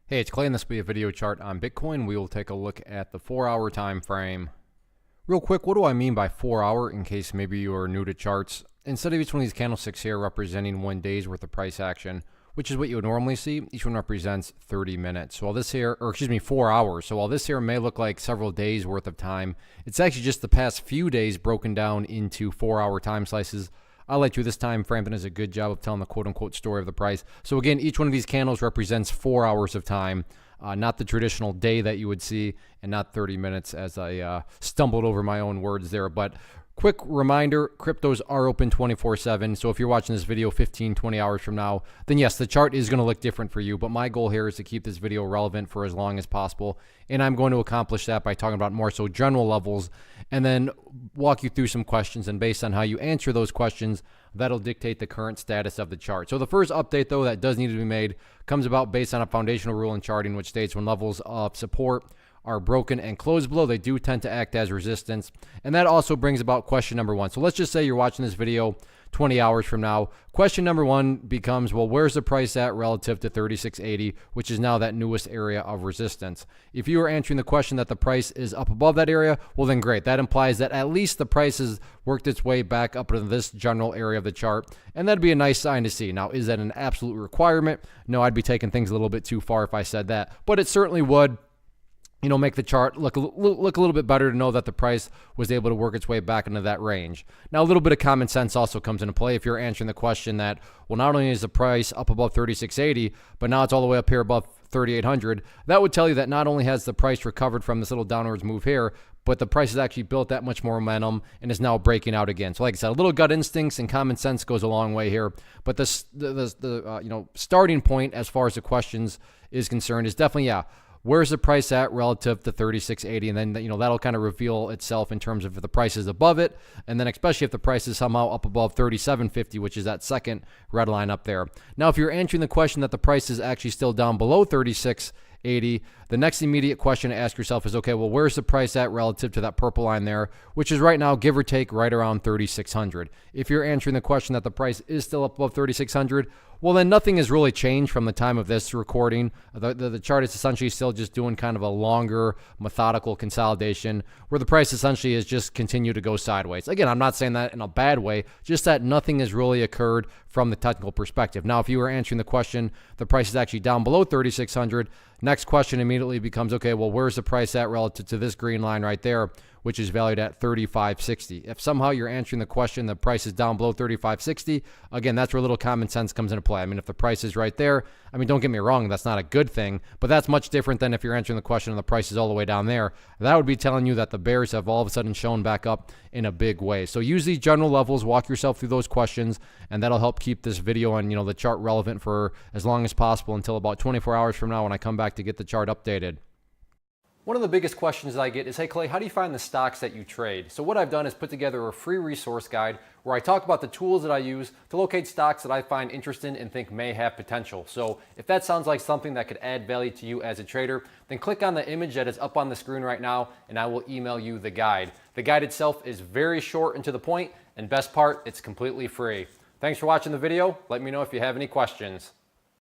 Hey, it's Clay, and this will be a video chart on Bitcoin. We will take a look at the 4-hour time frame. Real quick, what do I mean by 4-hour in case maybe you are new to charts? Instead of each one of these candlesticks here representing 1 day's worth of price action, which is what you would normally see, each one represents 30 minutes. So while this here, 4 hours. So while this here may look like several days worth of time, it's actually just the past few days broken down into 4-hour time slices. I'll let you this time frame that does a good job of telling the quote-unquote story of the price. So again, each one of these candles represents 4 hours of time, not the traditional day that you would see, and not 30 minutes as I stumbled over my own words there. But quick reminder, cryptos are open 24/7. So if you're watching this video 15, 20 hours from now, then yes, the chart is going to look different for you. But my goal here is to keep this video relevant for as long as possible. And I'm going to accomplish that by talking about more so general levels and then walk you through some questions. And based on how you answer those questions, that'll dictate the current status of the chart. So the first update, though, that does need to be made comes about based on a foundational rule in charting, which states when levels of support are broken and closed below, they do tend to act as resistance. And that also brings about question number one. So let's just say you're watching this video 20 hours from now. Question number one becomes, well, where's the price at relative to 3680, which is now that newest area of resistance? If you are answering the question that the price is up above that area, well, then great. That implies that at least the price has worked its way back up to this general area of the chart, and that'd be a nice sign to see. Now, is that an absolute requirement? No, I'd be taking things a little bit too far if I said that, but it certainly would, make the chart look a little bit better to know that the price was able to work its way back into that range. Now, a little bit of common sense also comes into play if you're answering the question that, well, not only is the price up above 3680, but now it's all the way up here above 3800. That would tell you that not only has the price recovered from this little downwards move here, but the price has actually built that much more momentum and is now breaking out again. So like I said, a little gut instincts and common sense goes a long way here. But the starting point as far as the questions is concerned is definitely, where's the price at relative to 3680? And then, that'll kind of reveal itself in terms of if the price is above it. And then especially if the price is somehow up above 3750, which is that second red line up there. Now, if you're answering the question that the price is actually still down below 3680, the next immediate question to ask yourself is, okay, well, where's the price at relative to that purple line there, which is right now, give or take, right around 3600. If you're answering the question that the price is still up above 3600, well, then nothing has really changed from the time of this recording. The chart is essentially still just doing kind of a longer methodical consolidation where the price essentially has just continued to go sideways. Again, I'm not saying that in a bad way, just that nothing has really occurred from the technical perspective. Now, if you were answering the question, the price is actually down below 3600, next question immediately becomes, okay, well, where's the price at relative to this green line right there, which is valued at 3560. If somehow you're answering the question, the price is down below 3560, again, that's where a little common sense comes into play. I mean, if the price is right there, don't get me wrong, that's not a good thing, but that's much different than if you're answering the question and the price is all the way down there. That would be telling you that the bears have all of a sudden shown back up in a big way. So use these general levels, walk yourself through those questions, and that'll help keep this video and, the chart relevant for as long as possible until about 24 hours from now when I come back to get the chart updated. One of the biggest questions that I get is, hey Clay, how do you find the stocks that you trade? So what I've done is put together a free resource guide where I talk about the tools that I use to locate stocks that I find interesting and think may have potential. So if that sounds like something that could add value to you as a trader, then click on the image that is up on the screen right now and I will email you the guide. The guide itself is very short and to the point, and best part, it's completely free. Thanks for watching the video. Let me know if you have any questions.